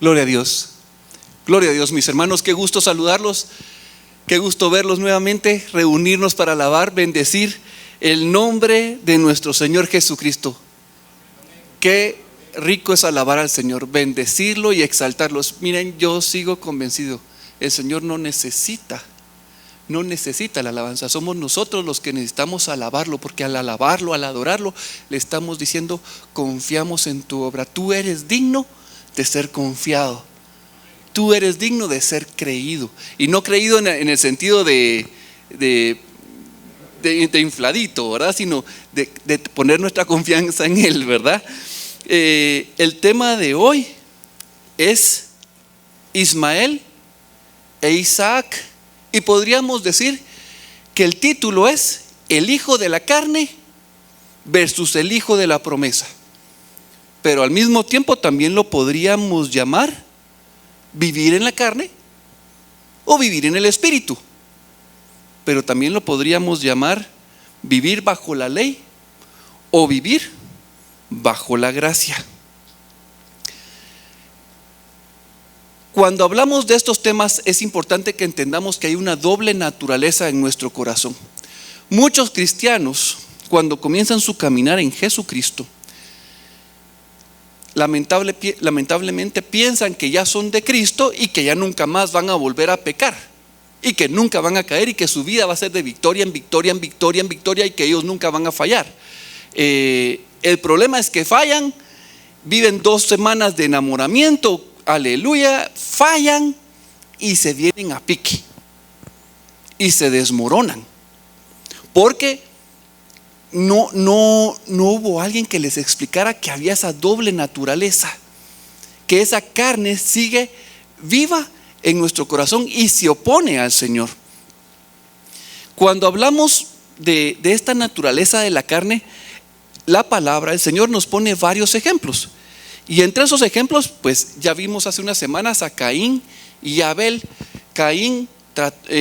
Gloria a Dios. Gloria a Dios, mis hermanos. Qué gusto saludarlos. Qué gusto verlos nuevamente, reunirnos para alabar, bendecir el nombre de nuestro Señor Jesucristo. Qué rico es alabar al Señor, bendecirlo y exaltarlo. Miren, yo sigo convencido, el Señor no necesita la alabanza. Somos nosotros los que necesitamos alabarlo, porque al alabarlo, al adorarlo, le estamos diciendo: confiamos en tu obra. Tú eres digno de ser confiado. Tú eres digno de ser creído. Y no creído en el sentido de infladito, ¿verdad? Sino de poner nuestra confianza en Él, ¿verdad? El tema de hoy es Ismael e Isaac. Y podríamos decir que el título es el hijo de la carne versus el hijo de la promesa. Pero al mismo tiempo también lo podríamos llamar vivir en la carne o vivir en el espíritu. Pero también lo podríamos llamar vivir bajo la ley o vivir bajo la gracia. Cuando hablamos de estos temas es importante que entendamos que hay una doble naturaleza en nuestro corazón. Muchos cristianos, cuando comienzan su caminar en Jesucristo, lamentablemente piensan que ya son de Cristo y que ya nunca más van a volver a pecar y que nunca van a caer y que su vida va a ser de victoria en victoria en victoria en victoria y que ellos nunca van a fallar. El problema es que fallan, viven 2 semanas de enamoramiento, aleluya, fallan y se vienen a pique y se desmoronan porque no hubo alguien que les explicara que había esa doble naturaleza, que esa carne sigue viva en nuestro corazón y se opone al Señor. Cuando hablamos de esta naturaleza de la carne, la palabra, el Señor nos pone varios ejemplos. Y entre esos ejemplos, pues ya vimos hace unas semanas a Caín y a Abel. Caín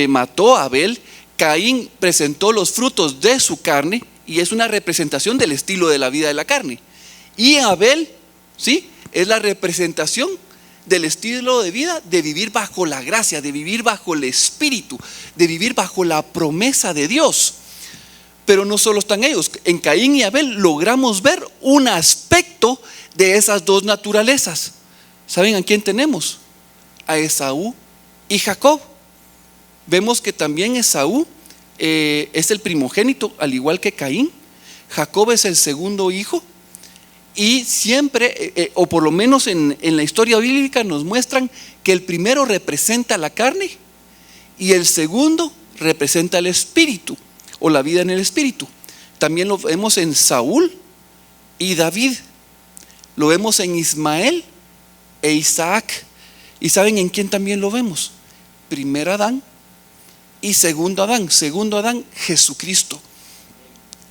mató a Abel. Caín presentó los frutos de su carne y es una representación del estilo de la vida de la carne. Y Abel, ¿sí?, es la representación del estilo de vida de vivir bajo la gracia, de vivir bajo el espíritu, de vivir bajo la promesa de Dios. Pero no solo están ellos. En Caín y Abel logramos ver un aspecto de esas dos naturalezas. ¿Saben a quién tenemos? A Esaú y Jacob. Vemos que también Esaú es el primogénito, al igual que Caín. Jacob es el segundo hijo. Y siempre, o por lo menos en la historia bíblica, nos muestran que el primero representa la carne y el segundo representa el espíritu o la vida en el espíritu. También lo vemos en Saúl y David. Lo vemos en Ismael e Isaac. ¿Y saben en quién también lo vemos? Primer Adán y segundo Adán, Jesucristo.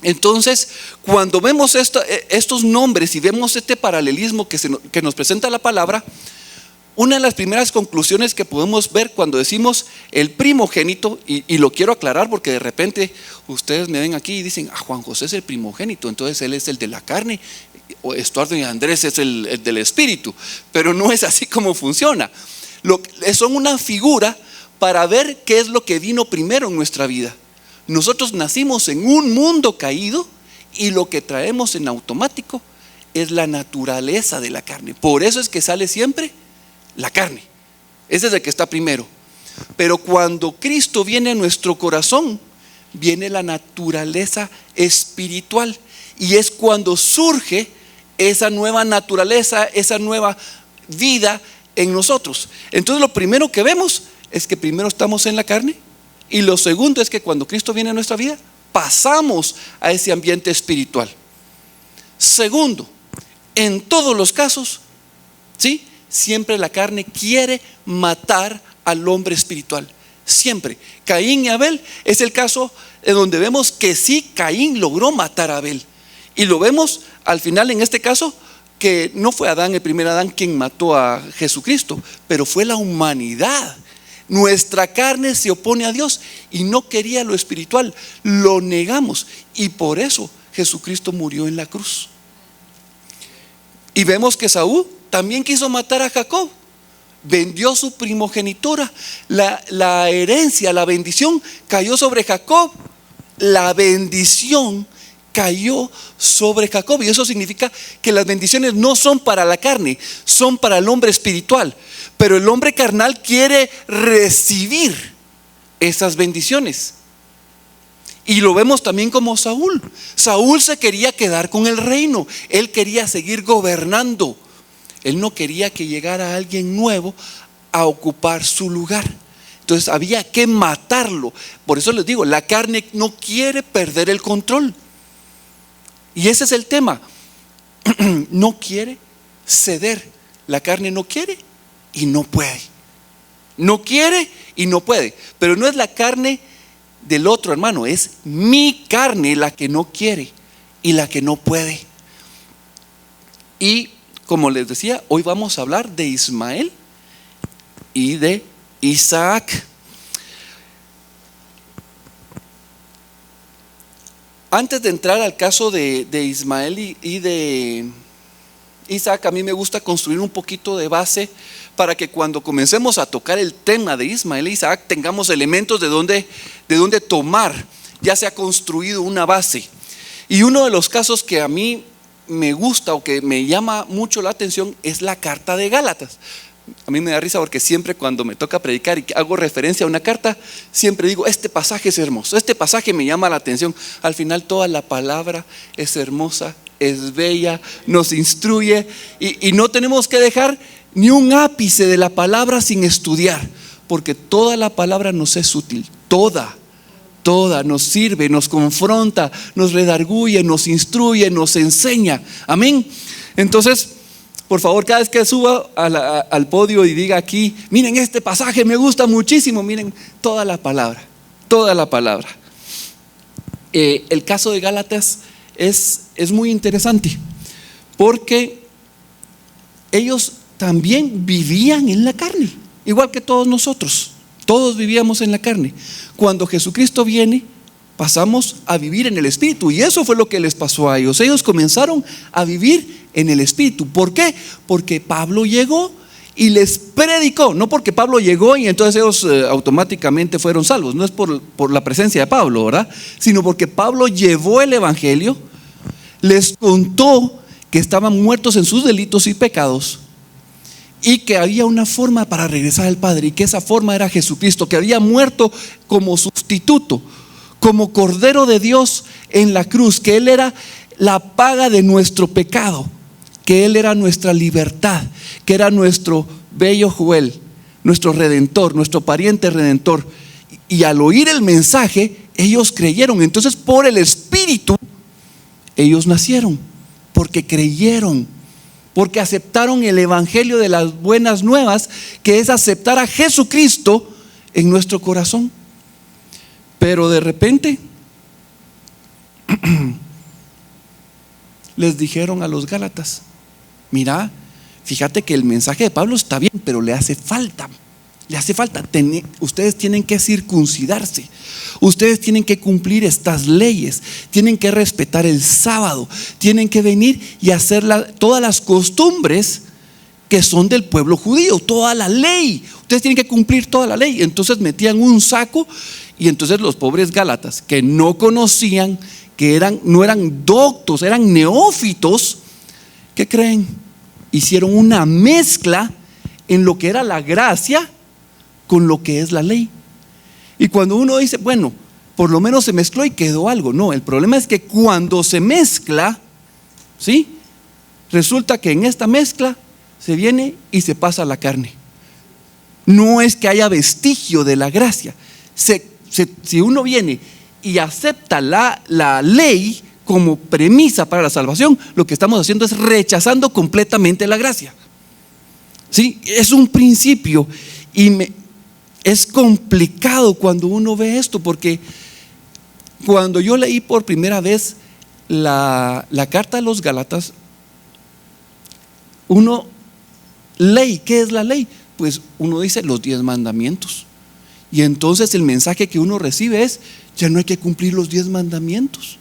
Entonces, cuando vemos estos nombres y vemos este paralelismo que nos presenta la palabra, una de las primeras conclusiones que podemos ver cuando decimos el primogénito, y lo quiero aclarar porque de repente ustedes me ven aquí y dicen: Juan José es el primogénito, entonces él es el de la carne, o Estuardo y Andrés es el del espíritu. Pero no es así como funciona. Son una figura para ver qué es lo que vino primero en nuestra vida. Nosotros nacimos en un mundo caído y lo que traemos en automático es la naturaleza de la carne. Por eso es que sale siempre la carne. Ese es el que está primero. Pero cuando Cristo viene a nuestro corazón, viene la naturaleza espiritual. Y es cuando surge esa nueva naturaleza, esa nueva vida en nosotros. Entonces lo primero que vemos es que primero estamos en la carne. Y lo segundo es que cuando Cristo viene a nuestra vida, pasamos a ese ambiente espiritual. Segundo, en todos los casos, ¿sí?, siempre la carne quiere matar al hombre espiritual. Siempre. Caín y Abel es el caso en donde vemos que sí, Caín logró matar a Abel. Y lo vemos al final en este caso, que no fue Adán, el primer Adán, quien mató a Jesucristo, pero fue la humanidad. Nuestra carne se opone a Dios y no quería lo espiritual, lo negamos, y por eso Jesucristo murió en la cruz. Y vemos que Saúl también quiso matar a Jacob, vendió su primogenitura. La herencia, la bendición cayó sobre Jacob. La bendición cayó sobre Jacob, y eso significa que las bendiciones no son para la carne, son para el hombre espiritual. Pero el hombre carnal quiere recibir esas bendiciones. Y lo vemos también como Saúl. Saúl se quería quedar con el reino, él quería seguir gobernando. Él no quería que llegara alguien nuevo a ocupar su lugar. Entonces había que matarlo. Por eso les digo, la carne no quiere perder el control. Y ese es el tema. No quiere ceder. La carne no quiere y no puede. No quiere y no puede. Pero no es la carne del otro, hermano, es mi carne la que no quiere y la que no puede. Y como les decía, hoy vamos a hablar de Ismael y de Isaac. Antes de entrar al caso de Ismael y de Isaac, a mí me gusta construir un poquito de base para que cuando comencemos a tocar el tema de Ismael e Isaac tengamos elementos de donde tomar. Ya se ha construido una base. Y uno de los casos que a mí me gusta o que me llama mucho la atención es la carta de Gálatas. A mí me da risa porque siempre cuando me toca predicar y hago referencia a una carta, siempre digo, este pasaje es hermoso, este pasaje me llama la atención. Al final toda la palabra es hermosa, es bella, nos instruye, y no tenemos que dejar ni un ápice de la palabra sin estudiar, porque toda la palabra nos es útil, toda nos sirve, nos confronta, nos redarguye, nos instruye, nos enseña. Amén. Entonces, por favor, cada vez que suba al podio y diga aquí, miren, este pasaje me gusta muchísimo, miren, toda la palabra. El caso de Gálatas es muy interesante, porque ellos también vivían en la carne, igual que todos nosotros. Todos vivíamos en la carne. Cuando Jesucristo viene, pasamos a vivir en el Espíritu, y eso fue lo que les pasó a ellos. Ellos comenzaron a vivir en el Espíritu. ¿Por qué? Porque Pablo llegó y les predicó. No porque Pablo llegó y entonces ellos automáticamente fueron salvos. No es por la presencia de Pablo, ¿verdad? Sino porque Pablo llevó el evangelio, les contó que estaban muertos en sus delitos y pecados, y que había una forma para regresar al Padre, y que esa forma era Jesucristo, que había muerto como sustituto, como Cordero de Dios en la cruz, que Él era la paga de nuestro pecado, que Él era nuestra libertad, que era nuestro bello Joel, nuestro redentor, nuestro pariente redentor. Y al oír el mensaje, ellos creyeron. Entonces, por el Espíritu, ellos nacieron, porque creyeron, porque aceptaron el evangelio de las buenas nuevas, que es aceptar a Jesucristo en nuestro corazón. Pero de repente les dijeron a los Gálatas, mira, fíjate que el mensaje de Pablo está bien, pero le hace falta. Ustedes tienen que circuncidarse, ustedes tienen que cumplir estas leyes, tienen que respetar el sábado, tienen que venir y hacer todas las costumbres que son del pueblo judío, toda la ley. Ustedes tienen que cumplir toda la ley. Entonces metían un saco, y entonces los pobres Gálatas, que no conocían, que no eran doctos, eran neófitos, ¿qué creen? Hicieron una mezcla en lo que era la gracia con lo que es la ley. Y cuando uno dice, bueno, por lo menos se mezcló y quedó algo. No, el problema es que cuando se mezcla, ¿sí? Resulta que en esta mezcla se viene y se pasa la carne. No es que haya vestigio de la gracia. Si uno viene y acepta la ley como premisa para la salvación, lo que estamos haciendo es rechazando completamente la gracia. ¿Sí? Es un principio, y es complicado cuando uno ve esto, porque cuando yo leí por primera vez la carta a los Gálatas, ¿qué es la ley? Pues uno dice los 10 mandamientos, y entonces el mensaje que uno recibe es, ya no hay que cumplir los 10 mandamientos.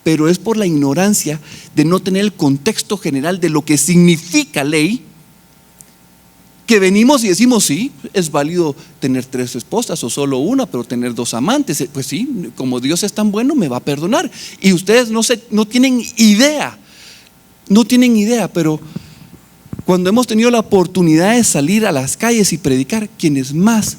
Pero es por la ignorancia de no tener el contexto general de lo que significa ley, Que venimos y decimos, sí, es válido tener 3 esposas o solo una, pero tener 2 amantes. Pues sí, como Dios es tan bueno, me va a perdonar. Y ustedes no tienen idea, pero cuando hemos tenido la oportunidad de salir a las calles y predicar, quienes más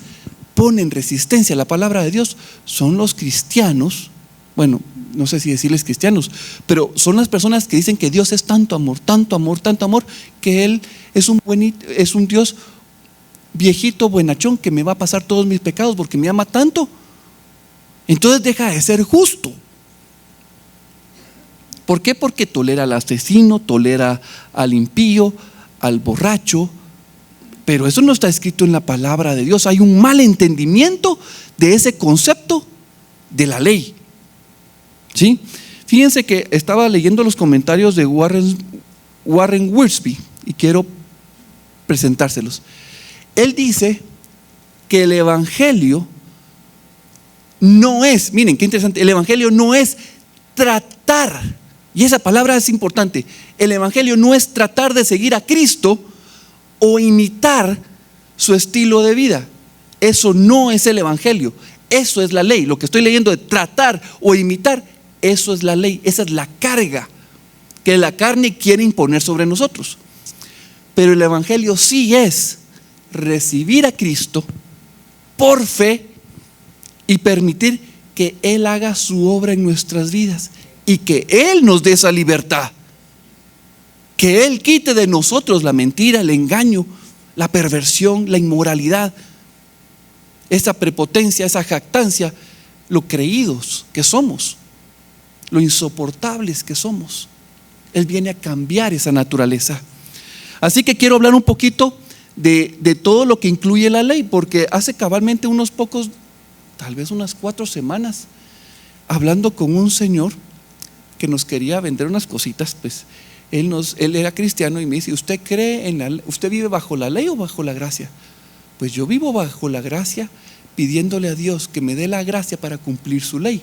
ponen resistencia a la palabra de Dios son los cristianos. Bueno, no sé si decirles cristianos, pero son las personas que dicen que Dios es tanto amor, tanto amor, tanto amor, que Él es un Dios viejito, buenachón, que me va a pasar todos mis pecados porque me ama tanto. Entonces deja de ser justo. ¿Por qué? Porque tolera al asesino, tolera al impío, al borracho. Pero eso no está escrito en la palabra de Dios. Hay un mal entendimiento de ese concepto de la ley. ¿Sí? Fíjense que estaba leyendo los comentarios de Warren Wiersbe y quiero presentárselos. Él dice que el evangelio no es, miren qué interesante, el evangelio no es tratar, y esa palabra es importante, el evangelio no es tratar de seguir a Cristo o imitar su estilo de vida. Eso no es el evangelio, eso es la ley. Lo que estoy leyendo de tratar o imitar, eso es la ley, esa es la carga que la carne quiere imponer sobre nosotros. Pero el evangelio sí es recibir a Cristo por fe y permitir que Él haga su obra en nuestras vidas y que Él nos dé esa libertad, que Él quite de nosotros la mentira, el engaño, la perversión, la inmoralidad, esa prepotencia, esa jactancia, lo creídos que somos, lo insoportables que somos. Él viene a cambiar esa naturaleza. Así que quiero hablar un poquito de todo lo que incluye la ley, porque hace cabalmente unos pocos, tal vez unas 4 semanas, hablando con un señor que nos quería vender unas cositas, pues él era cristiano y me dice: ¿usted cree usted vive bajo la ley o bajo la gracia? Pues yo vivo bajo la gracia, pidiéndole a Dios que me dé la gracia para cumplir su ley.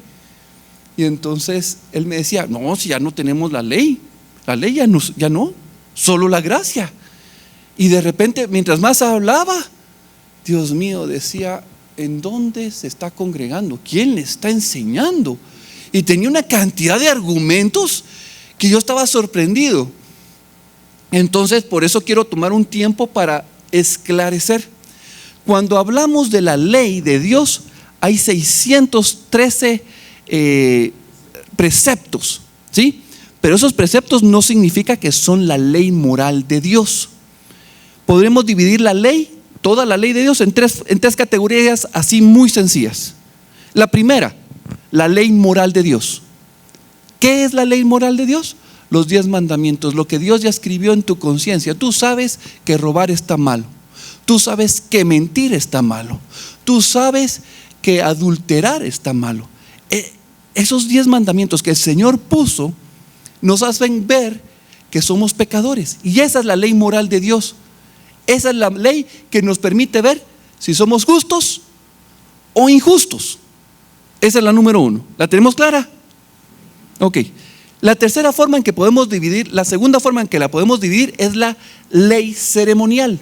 Y entonces él me decía: no, si ya no tenemos la ley ya no, solo la gracia. Y de repente, mientras más hablaba, Dios mío, decía: ¿en dónde se está congregando? ¿Quién le está enseñando? Y tenía una cantidad de argumentos que yo estaba sorprendido. Entonces, por eso quiero tomar un tiempo para esclarecer. Cuando hablamos de la ley de Dios, hay 613 preceptos, ¿sí? Pero esos preceptos no significa que son la ley moral de Dios. Podremos dividir la ley, toda la ley de Dios, en tres categorías así muy sencillas. La primera, la ley moral de Dios. ¿Qué es la ley moral de Dios? Los 10 mandamientos, lo que Dios ya escribió en tu conciencia. Tú sabes que robar está malo, tú sabes que mentir está malo, tú sabes que adulterar está malo. Esos 10 mandamientos que el Señor puso nos hacen ver que somos pecadores, y esa es la ley moral de Dios. Esa es la ley que nos permite ver si somos justos o injustos. Esa es la número 1. ¿La tenemos clara? Ok. La tercera forma en que podemos dividir, la segunda forma en que la podemos dividir es la ley ceremonial.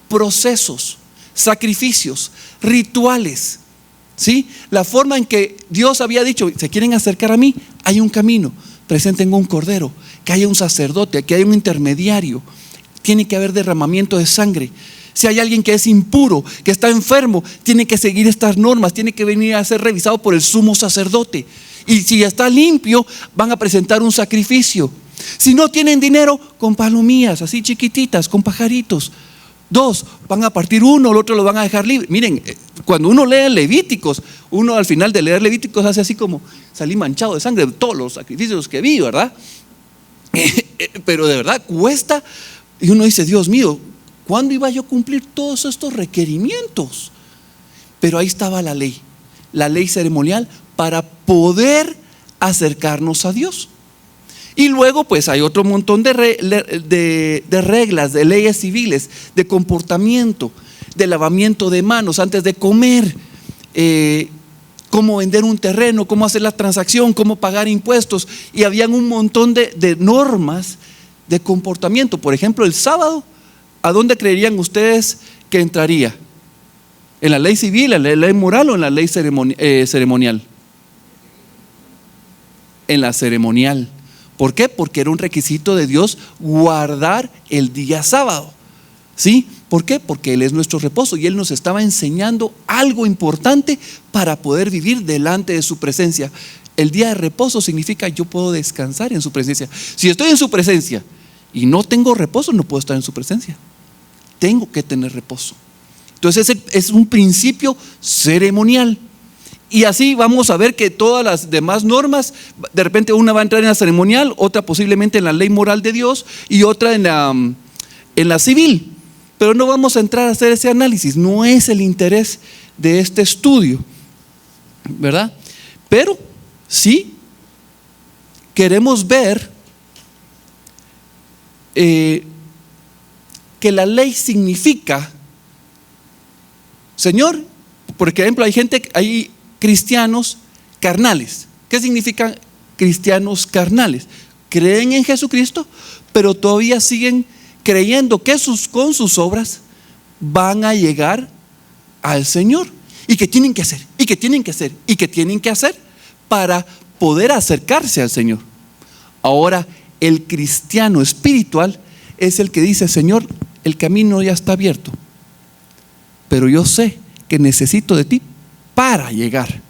Procesos, sacrificios, rituales, ¿sí? La forma en que Dios había dicho: se quieren acercar a mí, hay un camino, presenten un cordero, que haya un sacerdote, que haya un intermediario, tiene que haber derramamiento de sangre. Si hay alguien que es impuro, que está enfermo, tiene que seguir estas normas, tiene que venir a ser revisado por el sumo sacerdote. Y si está limpio, van a presentar un sacrificio. Si no tienen dinero, con palomillas así chiquititas, con pajaritos. 2, van a partir uno, el otro lo van a dejar libre. Miren, cuando uno lee Levíticos, uno al final de leer Levíticos hace así como: salí manchado de sangre de todos los sacrificios que vi, ¿verdad? Pero de verdad cuesta. Y uno dice: Dios mío, ¿cuándo iba yo a cumplir todos estos requerimientos? Pero ahí estaba la ley ceremonial para poder acercarnos a Dios. Y luego pues hay otro montón de reglas, de leyes civiles, de comportamiento, de lavamiento de manos antes de comer, cómo vender un terreno, cómo hacer la transacción, cómo pagar impuestos. Y habían un montón de normas de comportamiento. Por ejemplo, el sábado ¿a dónde creerían ustedes que entraría? ¿En la ley civil, en la ley moral o en la ley ceremonial? En la ceremonial. ¿Por qué? Porque era un requisito de Dios guardar el día sábado. ¿Sí? ¿Por qué? Porque Él es nuestro reposo y Él nos estaba enseñando algo importante para poder vivir delante de su presencia. El día de reposo significa yo puedo descansar en su presencia. Si estoy en su presencia y no tengo reposo, no puedo estar en su presencia. Tengo que tener reposo. Entonces es un principio ceremonial. Y así vamos a ver que todas las demás normas, de repente una va a entrar en la ceremonial, otra posiblemente en la ley moral de Dios y otra en la civil. Pero no vamos a entrar a hacer ese análisis, no es el interés de este estudio, ¿verdad? Pero sí queremos ver que la ley significa, Señor, por ejemplo, hay cristianos carnales. ¿Qué significan cristianos carnales? Creen en Jesucristo, pero todavía siguen creyendo que con sus obras van a llegar al Señor. ¿Y qué tienen que hacer? ¿Y qué tienen que hacer? ¿Y qué tienen que hacer para poder acercarse al Señor? Ahora, el cristiano espiritual es el que dice: Señor, el camino ya está abierto, pero yo sé que necesito de ti para llegar.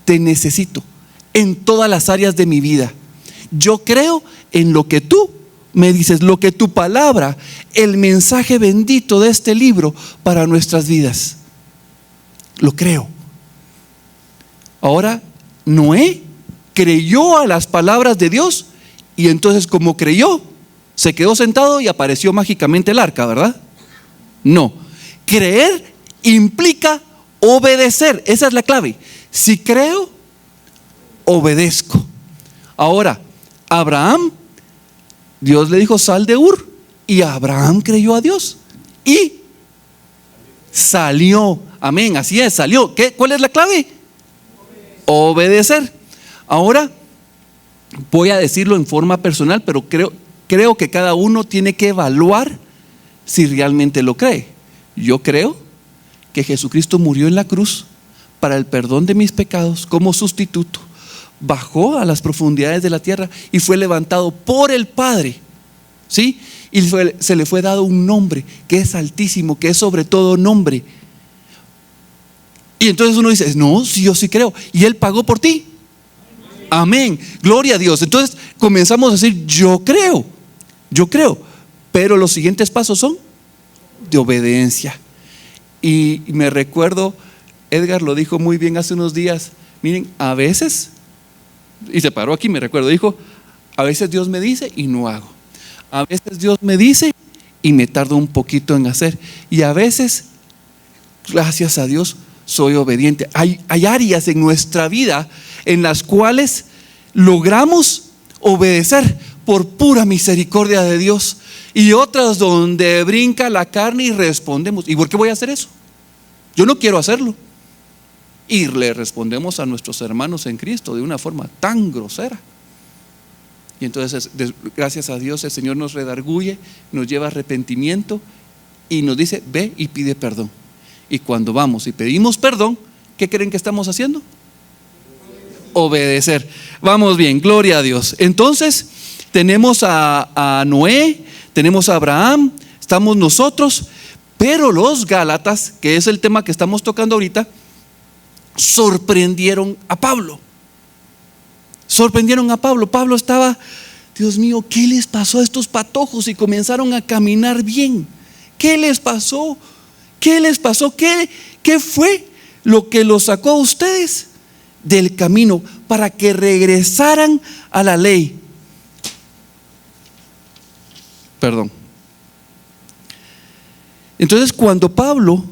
Te necesito en todas las áreas de mi vida. Yo creo en lo que tú me dices, lo que tu palabra, el mensaje bendito de este libro para nuestras vidas. Lo creo. Ahora, Noé creyó a las palabras de Dios y entonces, como creyó, se quedó sentado y apareció mágicamente el arca, ¿verdad? No. Creer implica obedecer. Esa es la clave. Si creo, obedezco. Ahora, Abraham, Dios le dijo: sal de Ur, y Abraham creyó a Dios y salió. Amén, así es, salió. ¿Cuál es la clave? Obedecer. Ahora voy a decirlo en forma personal, pero creo que cada uno tiene que evaluar si realmente lo cree. Yo creo que Jesucristo murió en la cruz para el perdón de mis pecados como sustituto. Bajó a las profundidades de la tierra y fue levantado por el Padre, ¿sí? Y se le fue dado un nombre que es altísimo, que es sobre todo nombre. Y entonces uno dice: no, sí, yo sí creo. Y Él pagó por ti. Amén, gloria a Dios. Entonces comenzamos a decir: yo creo. Pero los siguientes pasos son de obediencia. Y me recuerdo, Edgar lo dijo muy bien hace unos días. Miren, a veces, y se paró aquí, me recuerdo, dijo: a veces Dios me dice y no hago. A veces Dios me dice y me tardo un poquito en hacer. Y a veces, gracias a Dios, soy obediente. Hay áreas en nuestra vida en las cuales logramos obedecer por pura misericordia de Dios, y otras donde brinca la carne y respondemos: ¿y por qué voy a hacer eso? Yo no quiero hacerlo. Y le respondemos a nuestros hermanos en Cristo de una forma tan grosera. Y entonces, gracias a Dios, el Señor nos redarguye, nos lleva a arrepentimiento y nos dice: ve y pide perdón. Y cuando vamos y pedimos perdón, ¿qué creen que estamos haciendo? Obedecer. Vamos bien, gloria a Dios. Entonces tenemos a Noé, tenemos a Abraham, estamos nosotros, pero los Gálatas, que es el tema que estamos tocando ahorita, sorprendieron a Pablo. Pablo estaba: Dios mío, ¿qué les pasó a estos patojos? Y comenzaron a caminar bien. ¿Qué les pasó? ¿Qué fue lo que los sacó a ustedes del camino para que regresaran a la ley? Perdón. Entonces, cuando Pablo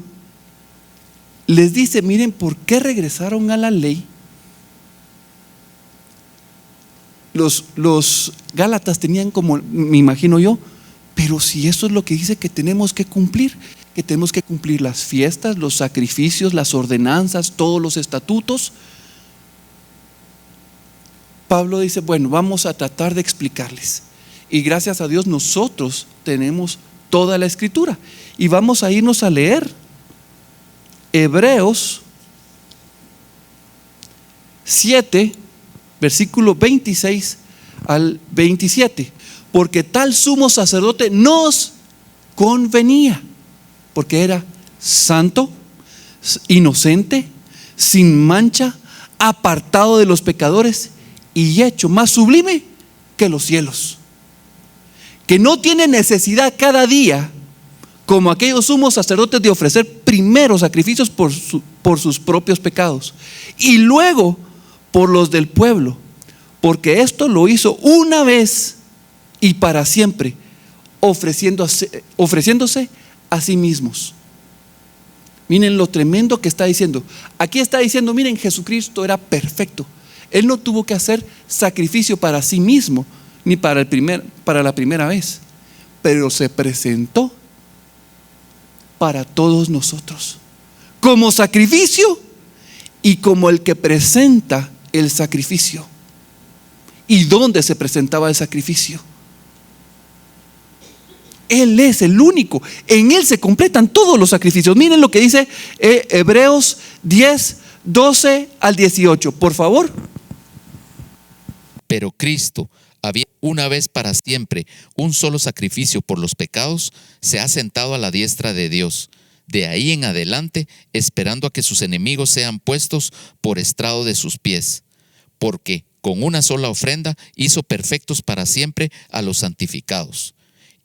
les dice: miren, ¿por qué regresaron a la ley? Los Gálatas tenían como, me imagino yo: pero si eso es lo que dice que tenemos que cumplir las fiestas, los sacrificios, las ordenanzas, todos los estatutos. Pablo dice: bueno, vamos a tratar de explicarles. Y gracias a Dios nosotros tenemos toda la escritura. Y vamos a irnos a leer Hebreos 7, versículo 26 al 27. Porque tal sumo sacerdote nos convenía, porque era santo, inocente, sin mancha, apartado de los pecadores y hecho más sublime que los cielos, que no tiene necesidad cada día, como aquellos sumos sacerdotes, de ofrecer primero sacrificios por sus propios pecados y luego por los del pueblo, porque esto lo hizo una vez y para siempre, ofreciéndose a sí mismos. Miren lo tremendo que está diciendo. Aquí está diciendo, miren, Jesucristo era perfecto. Él no tuvo que hacer sacrificio para sí mismo, ni para la primera vez, pero se presentó para todos nosotros, como sacrificio y como el que presenta el sacrificio. ¿Y dónde se presentaba el sacrificio? Él es el único, en Él se completan todos los sacrificios. Miren lo que dice Hebreos 10, 12 al 18, por favor. Pero Cristo, habiendo una vez para siempre un solo sacrificio por los pecados, se ha sentado a la diestra de Dios. De ahí en adelante, esperando a que sus enemigos sean puestos por estrado de sus pies. Porque con una sola ofrenda hizo perfectos para siempre a los santificados.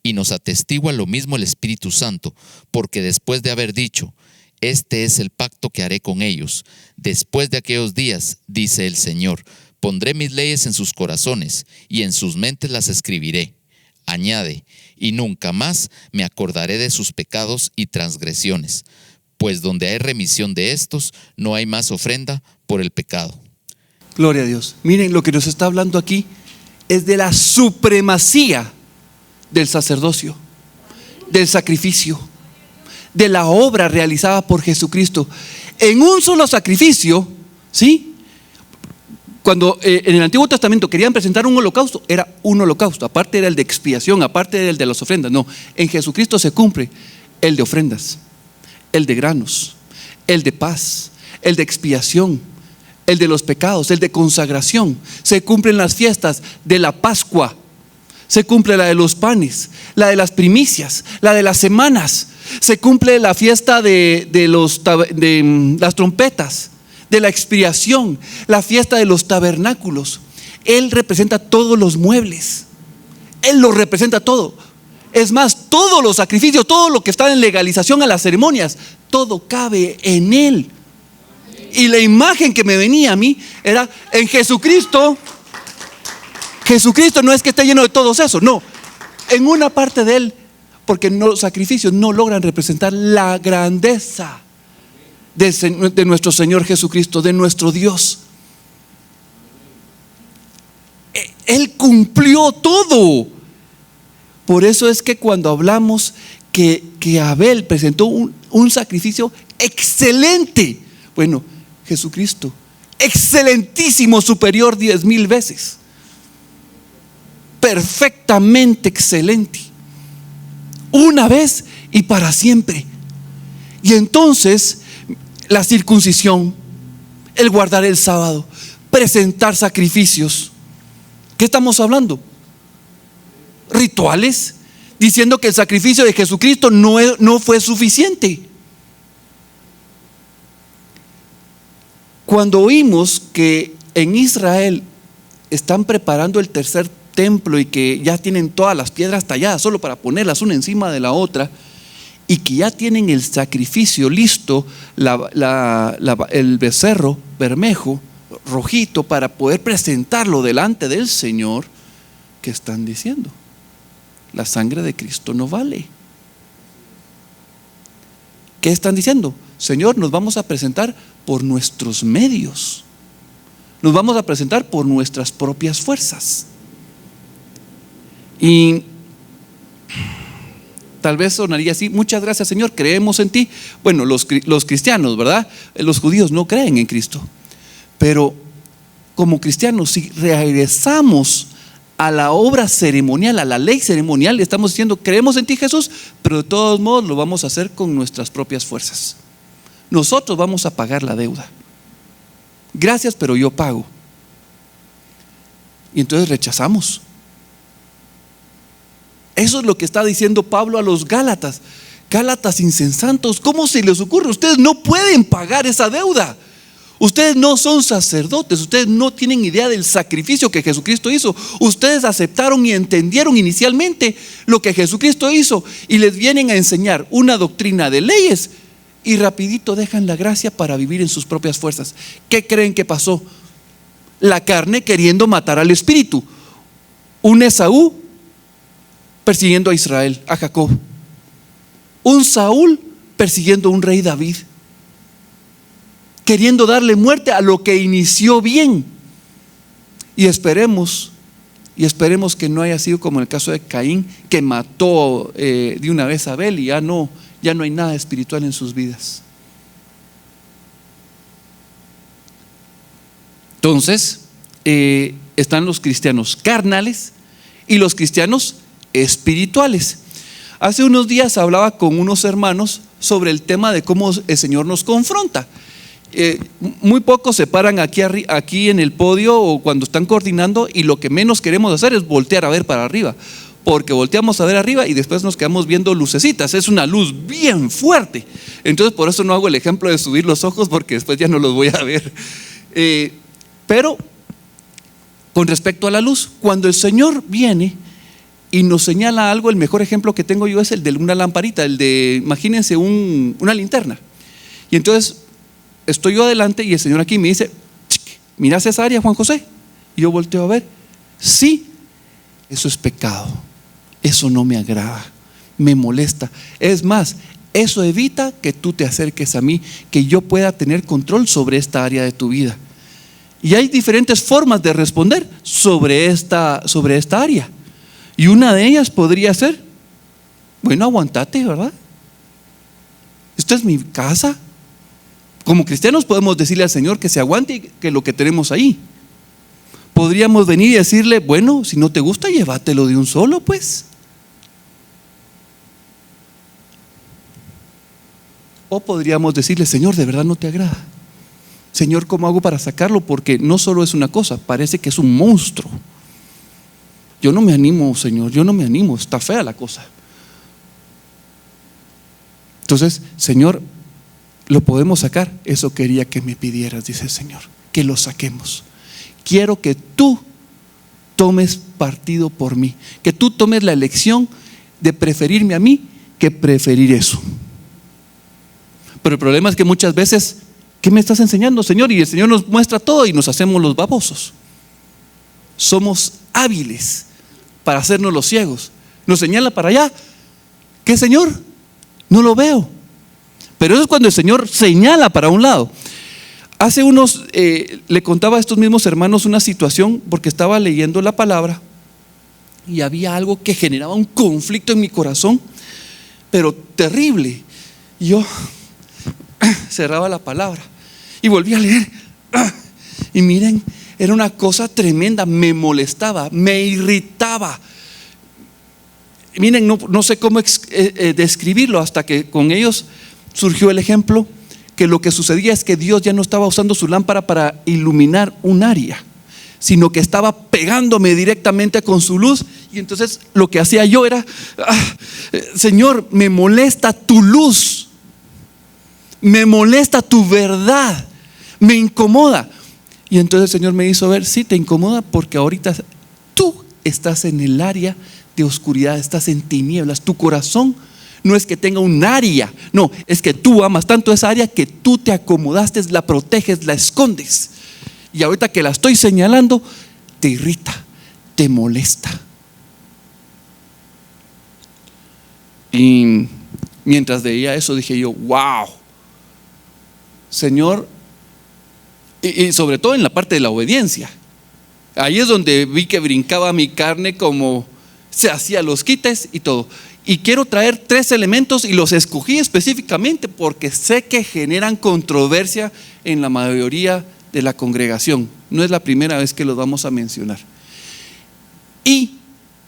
Y nos atestigua lo mismo el Espíritu Santo, porque después de haber dicho, este es el pacto que haré con ellos, después de aquellos días, dice el Señor, pondré mis leyes en sus corazones, y en sus mentes las escribiré. Añade, y nunca más me acordaré de sus pecados y transgresiones, pues donde hay remisión de estos, no hay más ofrenda por el pecado. Gloria a Dios. Miren, lo que nos está hablando aquí es de la supremacía del sacerdocio, del sacrificio, de la obra realizada por Jesucristo en un solo sacrificio. ¿Sí? Cuando en el Antiguo Testamento querían presentar un holocausto, era un holocausto, aparte era el de expiación, aparte era el de las ofrendas. No, en Jesucristo se cumple el de ofrendas, el de granos, el de paz, el de expiación, el de los pecados, el de consagración. Se cumplen las fiestas de la Pascua, se cumple la de los panes, la de las primicias, la de las semanas, se cumple la fiesta de las trompetas, de la expiación, la fiesta de los tabernáculos. Él representa todos los muebles, Él lo representa todo. Es más, todos los sacrificios, todo lo que está en legalización a las ceremonias, todo cabe en Él. Y la imagen que me venía a mí era en Jesucristo. Jesucristo no es que esté lleno de todos esos, no, en una parte de Él, porque los sacrificios no logran representar la grandeza de nuestro Señor Jesucristo, de nuestro Dios. Él cumplió todo. Por eso es que cuando hablamos que Abel presentó un sacrificio excelente, bueno, Jesucristo, excelentísimo, superior 10,000 veces, perfectamente excelente, una vez y para siempre. Y entonces la circuncisión, el guardar el sábado, presentar sacrificios. ¿Qué estamos hablando? Rituales, diciendo que el sacrificio de Jesucristo no fue suficiente. Cuando oímos que en Israel están preparando el tercer templo y que ya tienen todas las piedras talladas solo para ponerlas una encima de la otra, y que ya tienen el sacrificio listo, el becerro bermejo, rojito, para poder presentarlo delante del Señor, ¿qué están diciendo? La sangre de Cristo no vale. ¿Qué están diciendo? Señor, nos vamos a presentar por nuestros medios, nos vamos a presentar por nuestras propias fuerzas. Y tal vez sonaría así: muchas gracias, Señor, creemos en ti. Bueno, los cristianos, ¿verdad? Los judíos no creen en Cristo. Pero como cristianos, si regresamos a la obra ceremonial, a la ley ceremonial. Le estamos diciendo, creemos en ti, Jesús, pero de todos modos lo vamos a hacer con nuestras propias fuerzas. Nosotros vamos a pagar la deuda. Gracias, pero yo pago. Y entonces rechazamos. Eso es lo que está diciendo Pablo a los Gálatas. Gálatas insensatos, ¿cómo se les ocurre? Ustedes no pueden pagar esa deuda. Ustedes no son sacerdotes, ustedes no tienen idea del sacrificio que Jesucristo hizo. Ustedes aceptaron y entendieron inicialmente lo que Jesucristo hizo y les vienen a enseñar una doctrina de leyes y rapidito dejan la gracia para vivir en sus propias fuerzas. ¿Qué creen que pasó? La carne queriendo matar al espíritu. Un Esaú persiguiendo a Israel, a Jacob. Un Saúl persiguiendo a un rey David, queriendo darle muerte a lo que inició bien. Y esperemos que no haya sido como en el caso de Caín, que mató de una vez a Abel y ya no hay nada espiritual en sus vidas. Entonces están los cristianos carnales y los cristianos espirituales. Hace unos días hablaba con unos hermanos sobre el tema de cómo el Señor nos confronta. Muy pocos se paran aquí en el podio o cuando están coordinando y lo que menos queremos hacer es voltear a ver para arriba, porque volteamos a ver arriba y después nos quedamos viendo lucecitas. Es una luz bien fuerte. Entonces por eso no hago el ejemplo de subir los ojos, porque después ya no los voy a ver. Pero con respecto a la luz, cuando el Señor viene y nos señala algo, el mejor ejemplo que tengo yo es el de una lamparita, el de, imagínense una linterna. Y entonces estoy yo adelante y el Señor aquí me dice: ¿miras esa área, Juan José? Y yo volteo a ver. Sí, eso es pecado. Eso no me agrada, me molesta. Es más, eso evita que tú te acerques a mí, que yo pueda tener control sobre esta área de tu vida. Y hay diferentes formas de responder sobre esta área. Y una de ellas podría ser: bueno, aguantate, ¿verdad? Esta es mi casa. Como cristianos podemos decirle al Señor que se aguante y que lo que tenemos ahí. Podríamos venir y decirle: bueno, si no te gusta, llévatelo de un solo, pues. O podríamos decirle: Señor, de verdad no te agrada. Señor, ¿cómo hago para sacarlo? Porque no solo es una cosa, parece que es un monstruo. Yo no me animo, Señor, yo no me animo, está fea la cosa. Entonces, Señor, ¿lo podemos sacar? Eso quería que me pidieras, dice el Señor, que lo saquemos. Quiero que tú tomes partido por mí, que tú tomes la elección de preferirme a mí que preferir eso. Pero el problema es que muchas veces, ¿qué me estás enseñando, Señor? Y el Señor nos muestra todo y nos hacemos los babosos. Somos hábiles para hacernos los ciegos. Nos señala para allá. ¿Qué, Señor? No lo veo. Pero eso es cuando el Señor señala para un lado. Hace unos, le contaba a estos mismos hermanos una situación, porque estaba leyendo la palabra y había algo que generaba un conflicto en mi corazón, pero terrible. Y yo cerraba la palabra y volví a leer. Y miren, era una cosa tremenda, me molestaba, me irritaba. Miren, no sé cómo describirlo, hasta que con ellos surgió el ejemplo que lo que sucedía es que Dios ya no estaba usando su lámpara para iluminar un área, sino que estaba pegándome directamente con su luz. Y entonces lo que hacía yo era: Señor, me molesta tu luz, me molesta tu verdad, me incomoda. Y entonces el Señor me hizo ver: sí, te incomoda porque ahorita tú estás en el área de oscuridad, estás en tinieblas. Tu corazón no es que tenga un área, no, es que tú amas tanto esa área que tú te acomodaste, la proteges, la escondes. Y ahorita que la estoy señalando, te irrita, te molesta. Y mientras veía eso dije yo: wow, Señor. Y sobre todo en la parte de la obediencia. Ahí es donde vi que brincaba mi carne, como se hacía los quites y todo. Y quiero traer 3 elementos y los escogí específicamente porque sé que generan controversia en la mayoría de la congregación. No es la primera vez que los vamos a mencionar. Y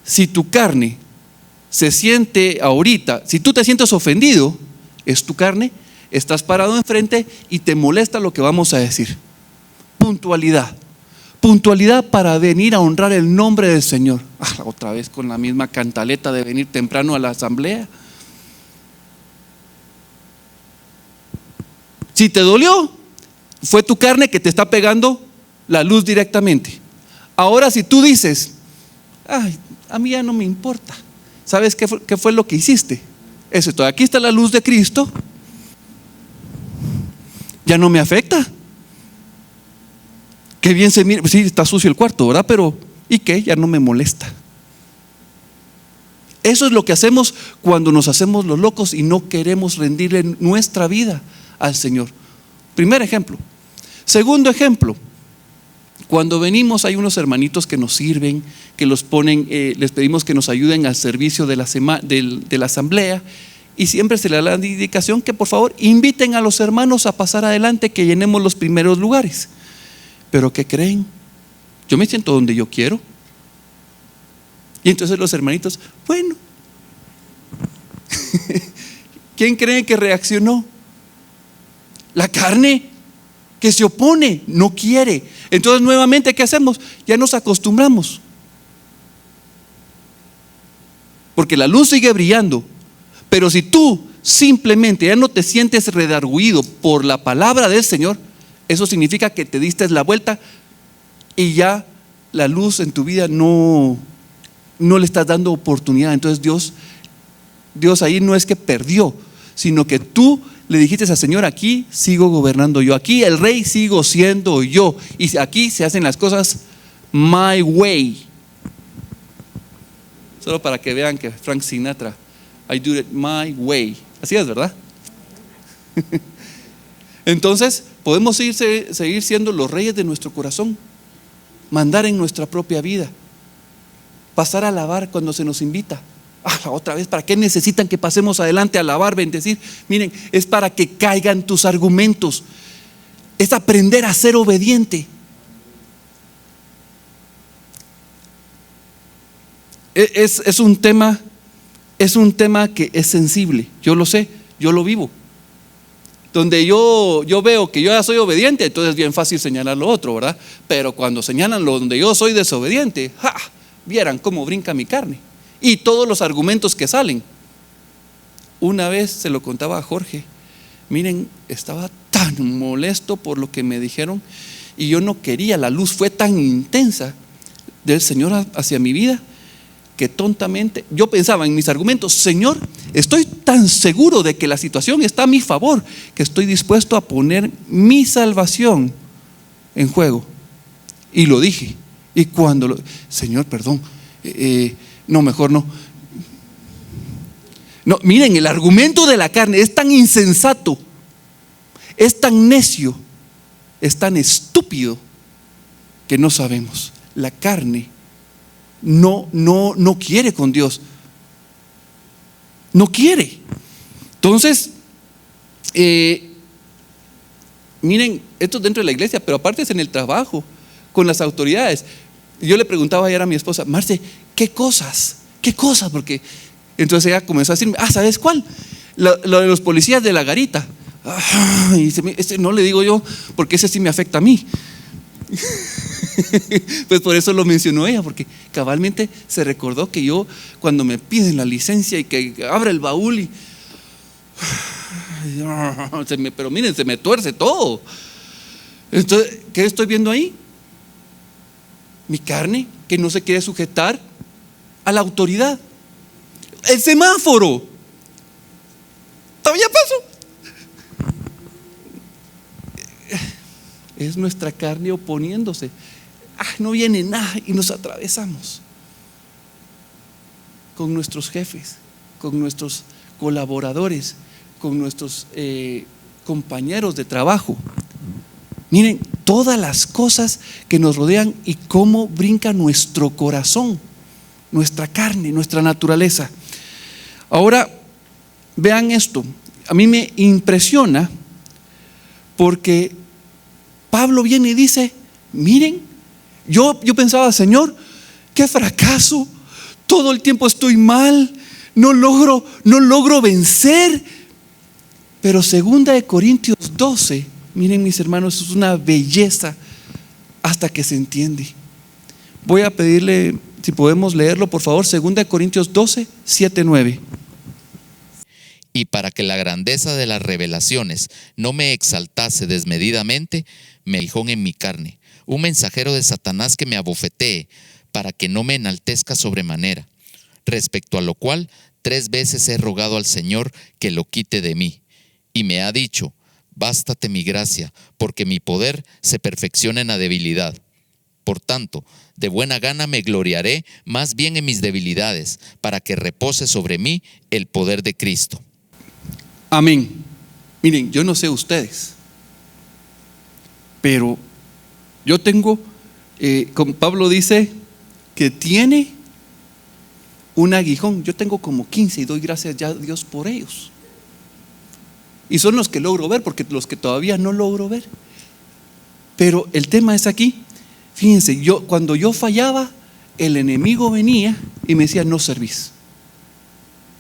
si tu carne se siente ahorita, si tú te sientes ofendido, es tu carne, estás parado enfrente y te molesta lo que vamos a decir. Puntualidad. Puntualidad para venir a honrar el nombre del Señor. Otra vez con la misma cantaleta de venir temprano a la asamblea. Si te dolió, fue tu carne que te está pegando la luz directamente. Ahora si tú dices, ay, a mí ya no me importa, ¿sabes qué fue lo que hiciste? Es esto, aquí está la luz de Cristo, ya no me afecta. Qué bien se mira, sí, está sucio el cuarto, ¿verdad? Pero ¿y qué? Ya no me molesta. Eso es lo que hacemos cuando nos hacemos los locos y no queremos rendirle nuestra vida al Señor. Primer ejemplo. Segundo ejemplo, cuando venimos hay unos hermanitos que nos sirven, que los ponen, les pedimos que nos ayuden al servicio de la asamblea, y siempre se le da la indicación que por favor inviten a los hermanos a pasar adelante, que llenemos los primeros lugares. Pero ¿qué creen? Yo me siento donde yo quiero. Y entonces los hermanitos, bueno, ¿quién cree que reaccionó? La carne, que se opone, no quiere. Entonces nuevamente, ¿qué hacemos? Ya nos acostumbramos, porque la luz sigue brillando. Pero si tú simplemente ya no te sientes redarguido por la palabra del Señor, eso significa que te diste la vuelta y ya la luz en tu vida no le estás dando oportunidad. Entonces Dios ahí no es que perdió, sino que tú le dijiste al Señor, aquí sigo gobernando yo, aquí el rey sigo siendo yo, y aquí se hacen las cosas my way. Solo para que vean que Frank Sinatra, I do it my way. Así es, ¿verdad? Entonces podemos seguir siendo los reyes de nuestro corazón, mandar en nuestra propia vida, pasar a alabar cuando se nos invita. Otra vez, ¿para qué necesitan que pasemos adelante a alabar, bendecir? Miren, es para que caigan tus argumentos, es aprender a ser obediente. Es un tema que es sensible, yo lo sé, yo lo vivo. Donde yo veo que yo ya soy obediente, entonces es bien fácil señalar lo otro, ¿verdad? Pero cuando señalan lo donde yo soy desobediente, vieran cómo brinca mi carne y todos los argumentos que salen. Una vez se lo contaba a Jorge, miren, estaba tan molesto por lo que me dijeron y yo no quería, la luz fue tan intensa del Señor hacia mi vida, que tontamente yo pensaba en mis argumentos, Señor, estoy tan seguro de que la situación está a mi favor, que estoy dispuesto a poner mi salvación en juego. Y lo dije. Y cuando Señor, perdón, no, mejor no. No, miren, el argumento de la carne es tan insensato, es tan necio, es tan estúpido, que no sabemos. La carne no quiere con Dios, no quiere. Entonces, miren, esto es dentro de la iglesia, pero aparte es en el trabajo, con las autoridades. Yo le preguntaba ayer a mi esposa, Marce, ¿qué cosas? Porque entonces ella comenzó a decirme, ¿sabes cuál? Lo de los policías de la garita. Ese no le digo yo, porque ese sí me afecta a mí. Pues por eso lo mencionó ella, porque cabalmente se recordó que yo, cuando me piden la licencia y que abra el baúl pero miren, se me tuerce todo. Entonces, ¿qué estoy viendo ahí? Mi carne que no se quiere sujetar a la autoridad. El semáforo todavía pasó. Es nuestra carne oponiéndose. No viene nada y nos atravesamos con nuestros jefes, con nuestros colaboradores, con nuestros compañeros de trabajo. Miren todas las cosas que nos rodean y cómo brinca nuestro corazón, nuestra carne, nuestra naturaleza. Ahora vean esto, a mí me impresiona porque Pablo viene y dice, miren, yo pensaba, Señor, qué fracaso, todo el tiempo estoy mal, no logro vencer. Pero 2 Corintios 12, miren mis hermanos, es una belleza hasta que se entiende. Voy a pedirle si podemos leerlo, por favor, 2 Corintios 12, 7, 9. Y para que la grandeza de las revelaciones no me exaltase desmedidamente, me aguijón en mi carne, un mensajero de Satanás que me abofetee, para que no me enaltezca sobremanera. Respecto a lo cual, 3 veces he rogado al Señor que lo quite de mí. Y me ha dicho: bástate mi gracia, porque mi poder se perfecciona en la debilidad. Por tanto, de buena gana me gloriaré más bien en mis debilidades, para que repose sobre mí el poder de Cristo. Amén. Miren, yo no sé ustedes, pero yo tengo, como Pablo dice, que tiene un aguijón. Yo tengo como 15 y doy gracias ya a Dios por ellos. Y son los que logro ver, porque los que todavía no logro ver. Pero el tema es aquí. Fíjense, cuando yo fallaba, el enemigo venía y me decía: no servís,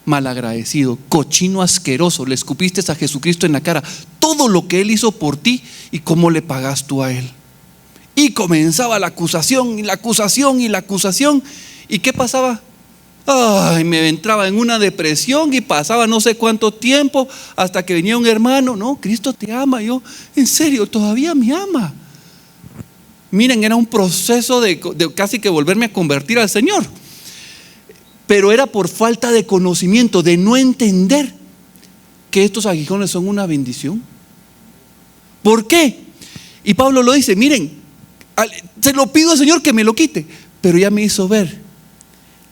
malagradecido, cochino asqueroso, le escupiste a Jesucristo en la cara, todo lo que Él hizo por ti y cómo le pagas tú a Él. Y comenzaba la acusación y la acusación y la acusación. ¿Y qué pasaba? Ay, me entraba en una depresión y pasaba no sé cuánto tiempo hasta que venía un hermano: no, Cristo te ama. Yo, en serio, todavía me ama. Miren, era un proceso de casi que volverme a convertir al Señor. Pero era por falta de conocimiento, de no entender que estos aguijones son una bendición. ¿Por qué? Y Pablo lo dice: miren, se lo pido al Señor que me lo quite, pero ya me hizo ver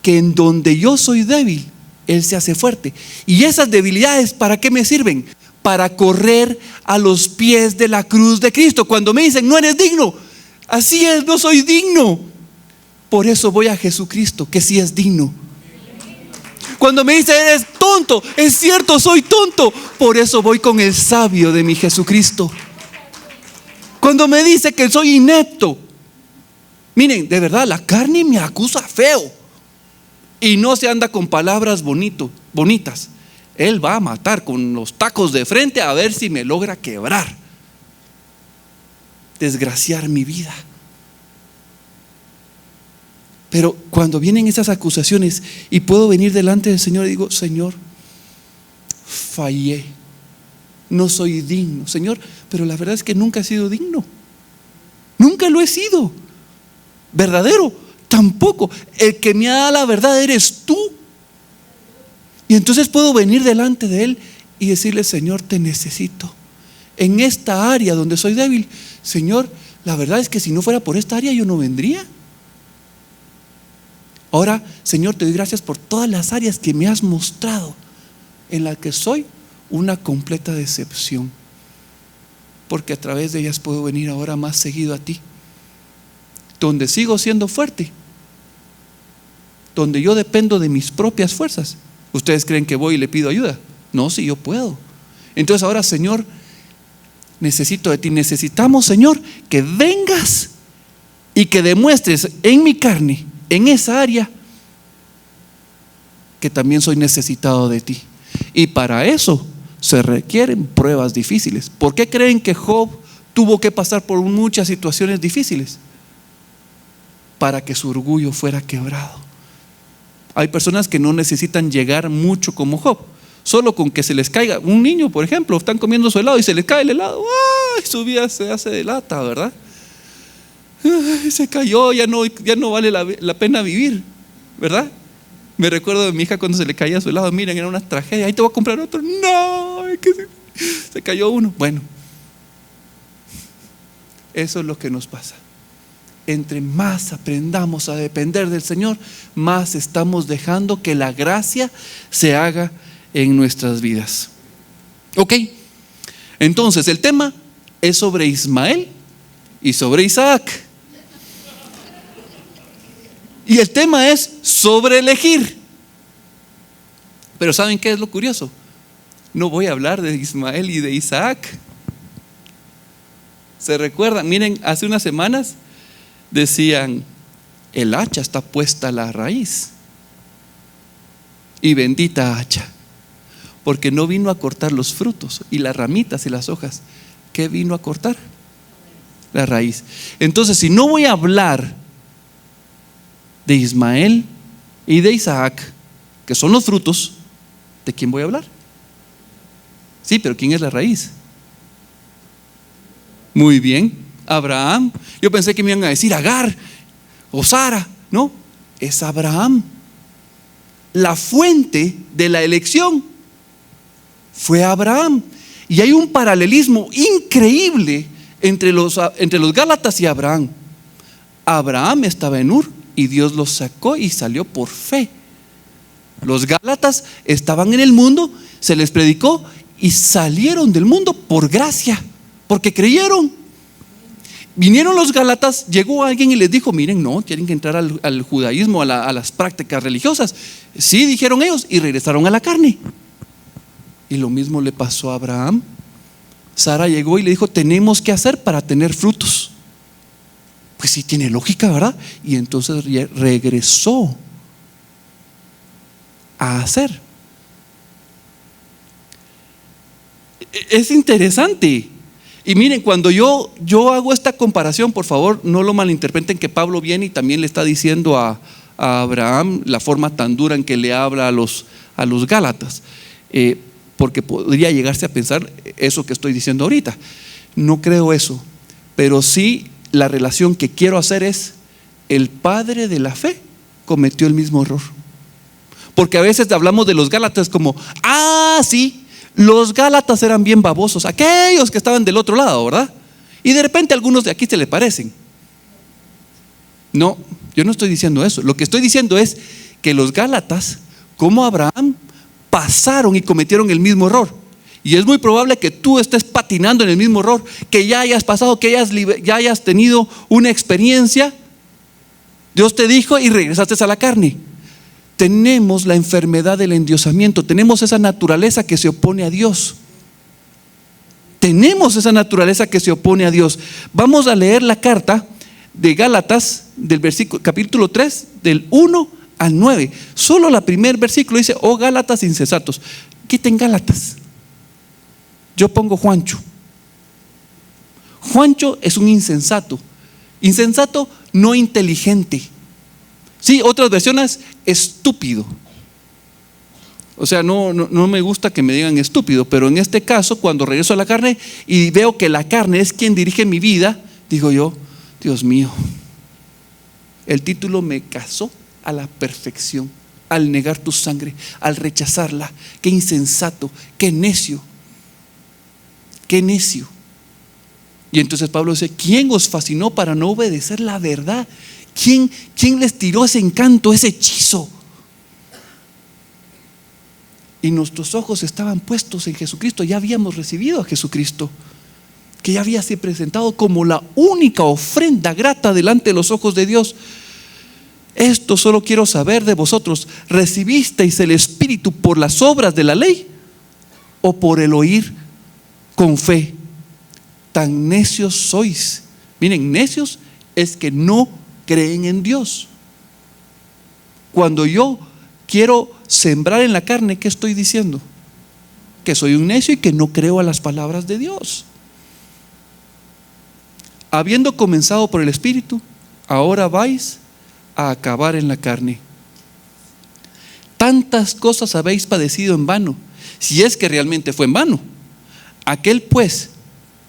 que en donde yo soy débil, Él se hace fuerte. Y esas debilidades, ¿para qué me sirven? Para correr a los pies de la cruz de Cristo. Cuando me dicen: no eres digno, así es, no soy digno. Por eso voy a Jesucristo, que sí es digno. Cuando me dicen: eres tonto, es cierto, soy tonto. Por eso voy con el sabio de mi Jesucristo. Cuando me dice que soy inepto, miren, de verdad, la carne me acusa feo. Y no se anda con palabras bonitas. Él va a matar con los tacos de frente a ver si me logra quebrar, desgraciar mi vida. Pero cuando vienen esas acusaciones y puedo venir delante del Señor y digo: Señor, fallé, no soy digno, Señor. Pero la verdad es que nunca he sido digno, nunca lo he sido. Verdadero, tampoco. El que me da la verdad eres tú. Y entonces puedo venir delante de Él y decirle: Señor, te necesito en esta área donde soy débil. Señor, la verdad es que si no fuera por esta área yo no vendría. Ahora, Señor, te doy gracias por todas las áreas que me has mostrado en las que soy una completa decepción, porque a través de ellas puedo venir ahora más seguido a ti, donde sigo siendo fuerte, donde yo dependo de mis propias fuerzas. ¿Ustedes creen que voy y le pido ayuda? No, si yo puedo. Entonces ahora, Señor, necesito de ti. Necesitamos, Señor, que vengas y que demuestres en mi carne, en esa área, que también soy necesitado de ti. Y para eso se requieren pruebas difíciles. ¿Por qué creen que Job tuvo que pasar por muchas situaciones difíciles? Para que su orgullo fuera quebrado. Hay personas que no necesitan llegar mucho como Job. Solo con que se les caiga un niño, por ejemplo, están comiendo su helado y se les cae el helado, ¡ay! Su vida se hace de lata, ¿verdad? ¡Ay! Se cayó, ya no vale la pena vivir, ¿verdad? Me recuerdo de mi hija cuando se le caía su helado. Miren, era una tragedia. Ahí te voy a comprar otro. No, que se cayó uno. Bueno, eso es lo que nos pasa. Entre más aprendamos a depender del Señor, más estamos dejando que la gracia se haga en nuestras vidas. Ok, entonces el tema es sobre Ismael y sobre Isaac. Y el tema es sobre elegir. Pero ¿saben qué es lo curioso? No voy a hablar de Ismael y de Isaac. ¿Se recuerdan? Miren, hace unas semanas decían: el hacha está puesta a la raíz. Y bendita hacha, porque no vino a cortar los frutos y las ramitas y las hojas. ¿Qué vino a cortar? La raíz. Entonces, si no voy a hablar de Ismael y de Isaac, que son los frutos, ¿de quién voy a hablar? Sí, pero ¿quién es la raíz? Muy bien, Abraham. Yo pensé que me iban a decir Agar o Sara. No, es Abraham. La fuente de la elección fue Abraham. Y hay un paralelismo increíble entre los Gálatas y Abraham. Abraham estaba en Ur y Dios los sacó y salió por fe. Los Gálatas estaban en el mundo, se les predicó y salieron del mundo por gracia, porque creyeron. Vinieron los Gálatas, llegó alguien y les dijo: miren, no, tienen que entrar al judaísmo, a las prácticas religiosas. Sí, dijeron ellos, y regresaron a la carne. Y lo mismo le pasó a Abraham. Sara llegó y le dijo: tenemos que hacer para tener frutos. Pues sí, tiene lógica, ¿verdad? Y entonces regresó a hacer. Es interesante. Y miren, cuando yo hago esta comparación, por favor, no lo malinterpreten, que Pablo viene y también le está diciendo a Abraham la forma tan dura en que le habla a los Gálatas, porque podría llegarse a pensar eso que estoy diciendo ahorita. No creo eso, pero sí la relación que quiero hacer es: el padre de la fe cometió el mismo error. Porque a veces hablamos de los Gálatas como: sí, los Gálatas eran bien babosos, aquellos que estaban del otro lado, ¿verdad? Y de repente algunos de aquí se le parecen. No, yo no estoy diciendo eso. Lo que estoy diciendo es que los Gálatas, como Abraham, pasaron y cometieron el mismo error. Y es muy probable que tú estés patinando en el mismo error, que ya hayas pasado, que ya hayas tenido una experiencia. Dios te dijo y regresaste a la carne. Tenemos la enfermedad del endiosamiento, tenemos esa naturaleza que se opone a Dios. Tenemos esa naturaleza que se opone a Dios. Vamos a leer la carta de Gálatas, del capítulo 3, del 1 al 9. Solo el primer versículo dice: oh Gálatas insensatos. Quiten Gálatas. Yo pongo Juancho. Juancho es un insensato. Insensato, no inteligente. Sí, otras versiones, estúpido. O sea, no me gusta que me digan estúpido, pero en este caso, cuando regreso a la carne y veo que la carne es quien dirige mi vida, digo yo: Dios mío, el título me casó a la perfección, al negar tu sangre, al rechazarla. Qué insensato, qué necio, qué necio. Y entonces Pablo dice: ¿quién os fascinó para no obedecer la verdad? ¿Quién les tiró ese encanto, ese hechizo? Y nuestros ojos estaban puestos en Jesucristo. Ya habíamos recibido a Jesucristo, que ya había sido presentado como la única ofrenda grata delante de los ojos de Dios. Esto solo quiero saber de vosotros: ¿recibisteis el Espíritu por las obras de la ley o por el oír con fe? Tan necios sois. Miren, necios es que no creen en Dios. Cuando yo quiero sembrar en la carne, ¿qué estoy diciendo? Que soy un necio y que no creo a las palabras de Dios. Habiendo comenzado por el Espíritu, ahora vais a acabar en la carne. Tantas cosas habéis padecido en vano, si es que realmente fue en vano. Aquel pues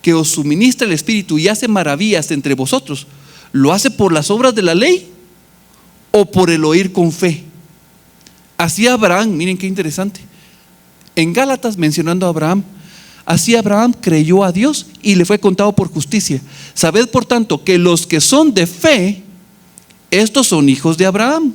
que os suministra el Espíritu y hace maravillas entre vosotros, ¿lo hace por las obras de la ley o por el oír con fe? Así Abraham, miren qué interesante, en Gálatas mencionando a Abraham: así Abraham creyó a Dios y le fue contado por justicia. Sabed por tanto que los que son de fe, estos son hijos de Abraham.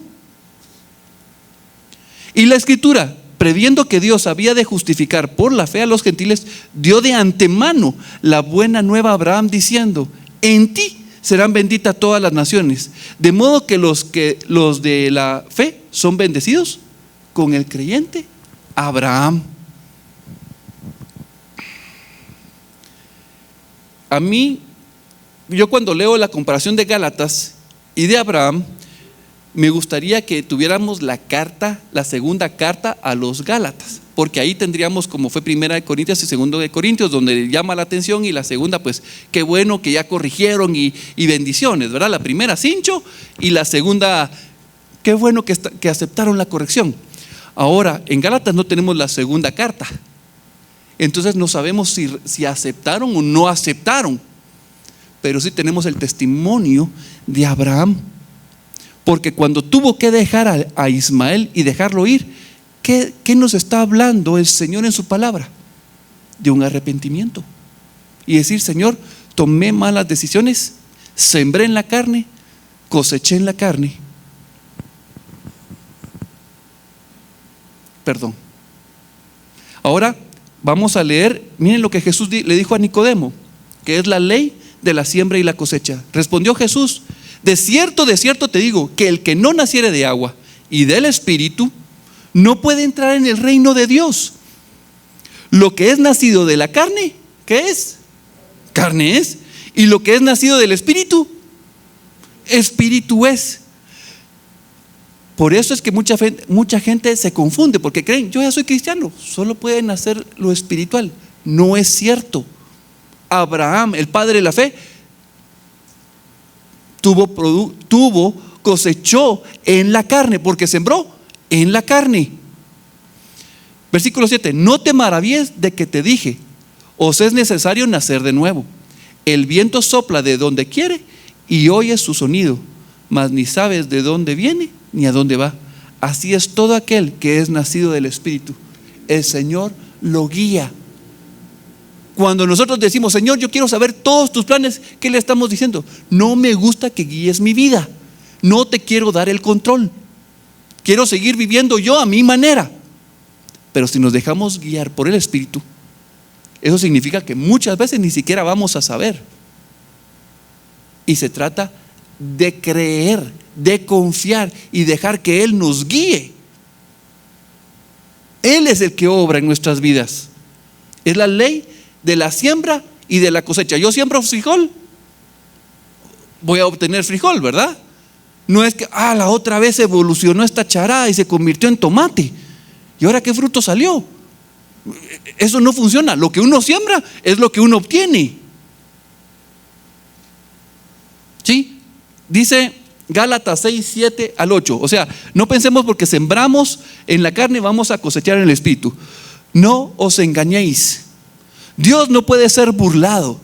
Y la Escritura, previendo que Dios había de justificar por la fe a los gentiles, dio de antemano la buena nueva a Abraham, diciendo: en ti serán benditas todas las naciones. De modo que los de la fe son bendecidos con el creyente Abraham. A mí, yo cuando leo la comparación de Gálatas y de Abraham, me gustaría que tuviéramos la segunda carta a los Gálatas, porque ahí tendríamos como fue 1 de Corintios y 2 de Corintios, donde llama la atención, y la segunda, pues qué bueno que ya corrigieron y bendiciones, ¿verdad? La primera, cincho, y la segunda, qué bueno que aceptaron la corrección. Ahora, en Gálatas no tenemos la segunda carta, entonces no sabemos si aceptaron o no aceptaron, pero sí tenemos el testimonio de Abraham. Porque cuando tuvo que dejar a Ismael y dejarlo ir, ¿qué nos está hablando el Señor en su palabra? De un arrepentimiento. Y decir: Señor, tomé malas decisiones, sembré en la carne, coseché en la carne. Perdón. Ahora vamos a leer, miren lo que Jesús le dijo a Nicodemo, que es la ley de la siembra y la cosecha. Respondió Jesús: de cierto te digo, que el que no naciere de agua y del Espíritu no puede entrar en el reino de Dios. Lo que es nacido de la carne, ¿qué es? Carne es. Y lo que es nacido del Espíritu, Espíritu es. Por eso es que mucha gente se confunde, porque creen: yo ya soy cristiano, solo puede nacer lo espiritual. No es cierto. Abraham, el padre de la fe, cosechó en la carne, porque sembró en la carne. Versículo 7: no te maravilles de que te dije, os es necesario nacer de nuevo. El viento sopla de donde quiere y oyes su sonido, mas ni sabes de dónde viene ni a dónde va. Así es todo aquel que es nacido del Espíritu. El Señor lo guía. Cuando nosotros decimos: Señor, yo quiero saber todos tus planes, ¿qué le estamos diciendo? No me gusta que guíes mi vida, no te quiero dar el control, quiero seguir viviendo yo a mi manera. Pero si nos dejamos guiar por el Espíritu, eso significa que muchas veces ni siquiera vamos a saber. Y se trata de creer, de confiar y dejar que Él nos guíe. Él es el que obra en nuestras vidas. Es la ley de la siembra y de la cosecha. Yo siembro frijol, voy a obtener frijol, ¿verdad? No es que la otra vez evolucionó esta charada y se convirtió en tomate, ¿y ahora qué fruto salió? Eso no funciona. Lo que uno siembra es lo que uno obtiene. ¿Sí? Dice Gálatas 6, 7 al 8. O sea, no pensemos porque sembramos en la carne vamos a cosechar en el Espíritu. No os engañéis. Dios no puede ser burlado,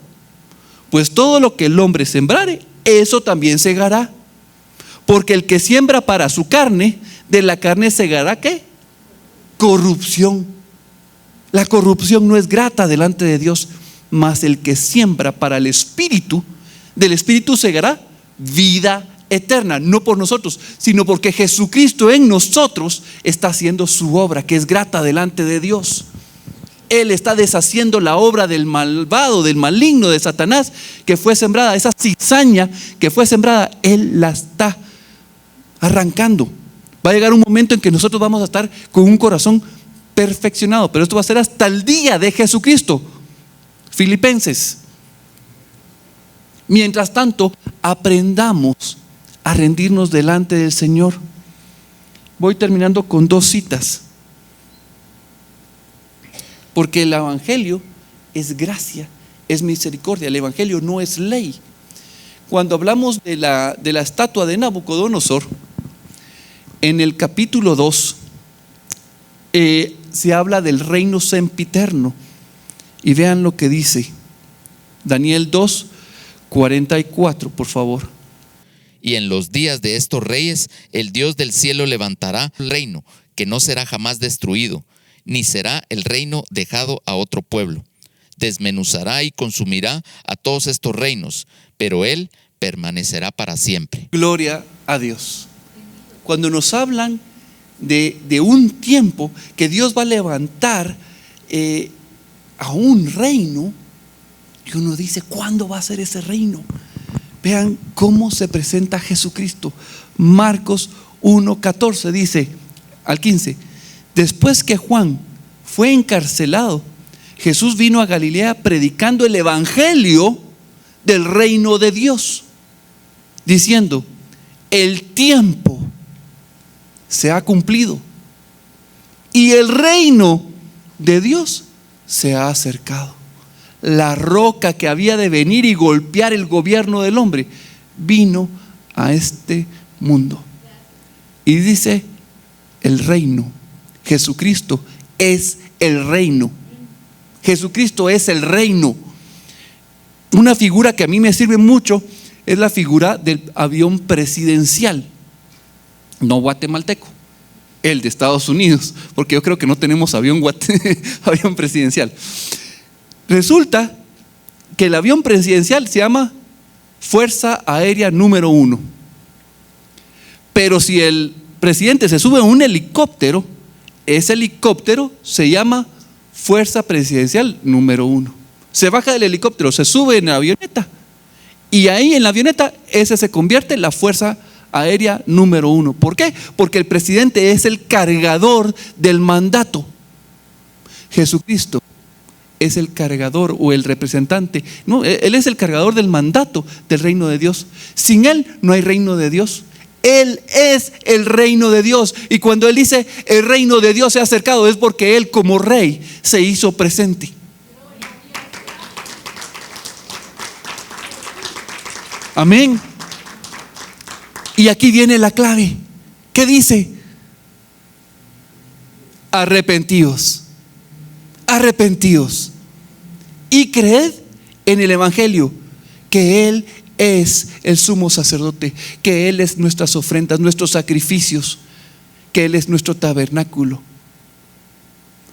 pues todo lo que el hombre sembrare, eso también segará. Porque el que siembra para su carne, de la carne segará ¿qué? Corrupción. La corrupción no es grata delante de Dios, mas el que siembra para el Espíritu, del Espíritu segará vida eterna. No por nosotros, sino porque Jesucristo en nosotros está haciendo su obra, que es grata delante de Dios. Él está deshaciendo la obra del malvado, del maligno, de Satanás, que fue sembrada, esa cizaña que fue sembrada, Él la está arrancando. Va a llegar un momento en que nosotros vamos a estar con un corazón perfeccionado, pero esto va a ser hasta el día de Jesucristo. Filipenses. Mientras tanto, aprendamos a rendirnos delante del Señor. Voy terminando con 2 citas. Porque el Evangelio es gracia, es misericordia. El Evangelio no es ley. Cuando hablamos de la estatua de Nabucodonosor, en el capítulo 2 se habla del reino sempiterno. Y vean lo que dice Daniel 2, 44, por favor. Y en los días de estos reyes, el Dios del cielo levantará un reino que no será jamás destruido, ni será el reino dejado a otro pueblo. Desmenuzará y consumirá a todos estos reinos, pero Él permanecerá para siempre. Gloria a Dios. Cuando nos hablan de un tiempo que Dios va a levantar a un reino, y uno dice: ¿cuándo va a ser ese reino? Vean cómo se presenta Jesucristo. Marcos 1:14 dice al 15: después que Juan fue encarcelado, Jesús vino a Galilea predicando el evangelio del reino de Dios, diciendo: el tiempo se ha cumplido y el reino de Dios se ha acercado. La roca que había de venir y golpear el gobierno del hombre vino a este mundo. Y dice el reino. Jesucristo es el reino. Jesucristo es el reino. Una figura que a mí me sirve mucho es la figura del avión presidencial, no guatemalteco, el de Estados Unidos, porque yo creo que no tenemos avión presidencial. Resulta que el avión presidencial se llama Fuerza Aérea número 1. Pero si el presidente se sube a un helicóptero, ese helicóptero se llama Fuerza Presidencial número 1. Se baja del helicóptero, se sube en la avioneta, y ahí en la avioneta ese se convierte en la Fuerza Aérea número 1. ¿Por qué? Porque el presidente es el cargador del mandato. Jesucristo es el cargador o el representante. No, Él es el cargador del mandato del reino de Dios. Sin Él no hay reino de Dios. Él es el reino de Dios. Y cuando Él dice el reino de Dios se ha acercado, es porque Él como rey se hizo presente. Amén. Y aquí viene la clave. ¿Qué dice? Arrepentíos. Arrepentíos. Y creed en el evangelio que Él es el sumo sacerdote, que Él es nuestras ofrendas, nuestros sacrificios, que Él es nuestro tabernáculo,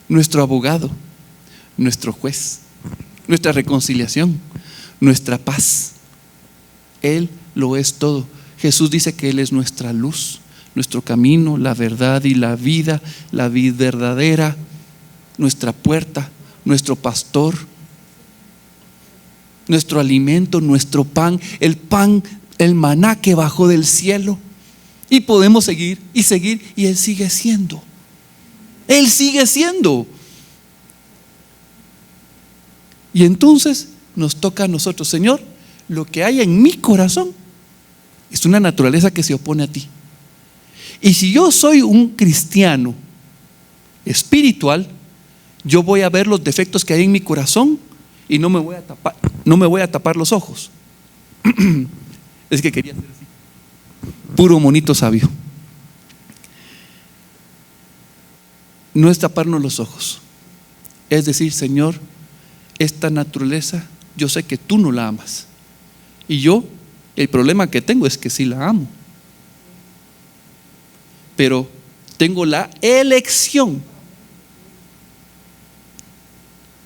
nuestro abogado, nuestro juez, nuestra reconciliación, nuestra paz. Él lo es todo. Jesús dice que Él es nuestra luz, nuestro camino, la verdad y la vida verdadera, nuestra puerta, nuestro pastor, nuestro alimento, nuestro pan, el maná que bajó del cielo. Y podemos seguir y seguir, y Él sigue siendo. Él sigue siendo. Y entonces nos toca a nosotros, Señor, lo que hay en mi corazón es una naturaleza que se opone a ti. Y si yo soy un cristiano espiritual, yo voy a ver los defectos que hay en mi corazón y no me voy a tapar los ojos. Es que quería ser así, puro monito sabio. No es taparnos los ojos, es decir, Señor, esta naturaleza yo sé que tú no la amas, y yo el problema que tengo es que sí la amo, pero tengo la elección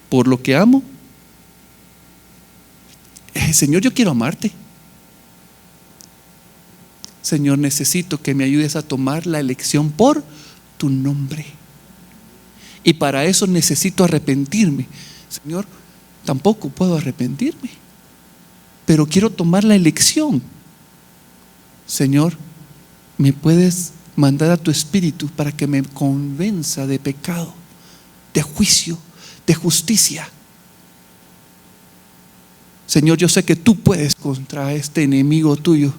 por lo que amo. Señor, yo quiero amarte. Señor, necesito que me ayudes a tomar la elección por tu nombre. Y para eso necesito arrepentirme. Señor, tampoco puedo arrepentirme, pero quiero tomar la elección. Señor, ¿me puedes mandar a tu espíritu para que me convenza de pecado, de juicio, de justicia? Señor, yo sé que tú puedes contra este enemigo tuyo.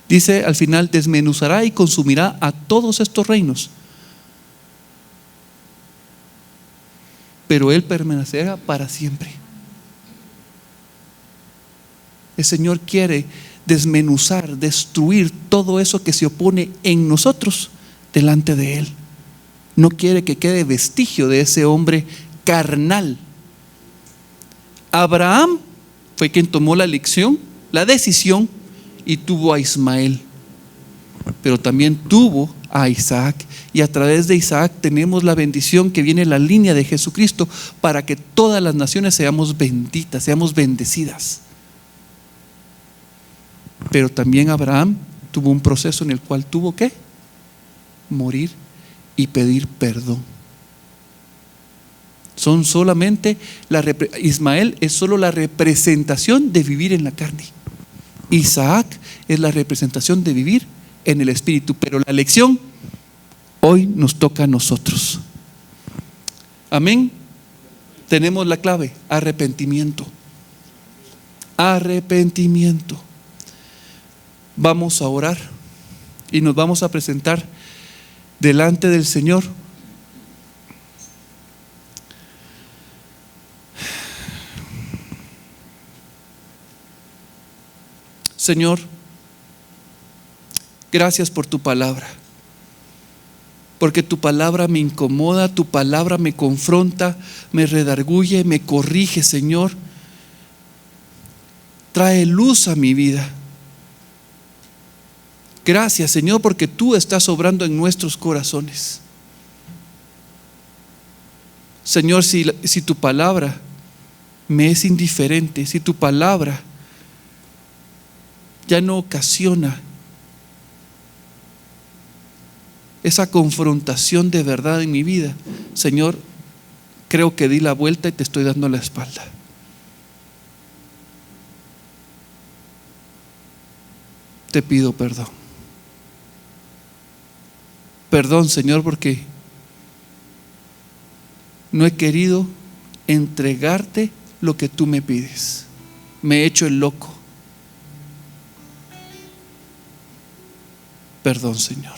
Dice al final, desmenuzará y consumirá a todos estos reinos, pero Él permanecerá para siempre. El Señor quiere desmenuzar, destruir todo eso que se opone en nosotros delante de Él. No quiere que quede vestigio de ese hombre carnal. Abraham fue quien tomó la elección, la decisión, y tuvo a Ismael, pero también tuvo a Isaac, y a través de Isaac tenemos la bendición que viene en la línea de Jesucristo para que todas las naciones seamos benditas, seamos bendecidas. Pero también Abraham tuvo un proceso en el cual tuvo que morir y pedir perdón. Son solamente Ismael es solo la representación de vivir en la carne. Isaac es la representación de vivir en el espíritu, pero la elección hoy nos toca a nosotros. Amén. Tenemos la clave: arrepentimiento. arrepentimiento. Vamos a orar y nos vamos a presentar delante del Señor. Señor, gracias por tu palabra, porque tu palabra me incomoda, tu palabra me confronta, me redarguye, me corrige, Señor. Trae luz a mi vida. Gracias, Señor, porque tú estás obrando en nuestros corazones. Señor, si tu palabra me es indiferente, si tu palabra ya no ocasiona esa confrontación de verdad en mi vida, Señor, creo que di la vuelta y te estoy dando la espalda. Te pido perdón. Perdón, Señor, porque no he querido entregarte lo que tú me pides. Me he hecho el loco. Perdón, Señor.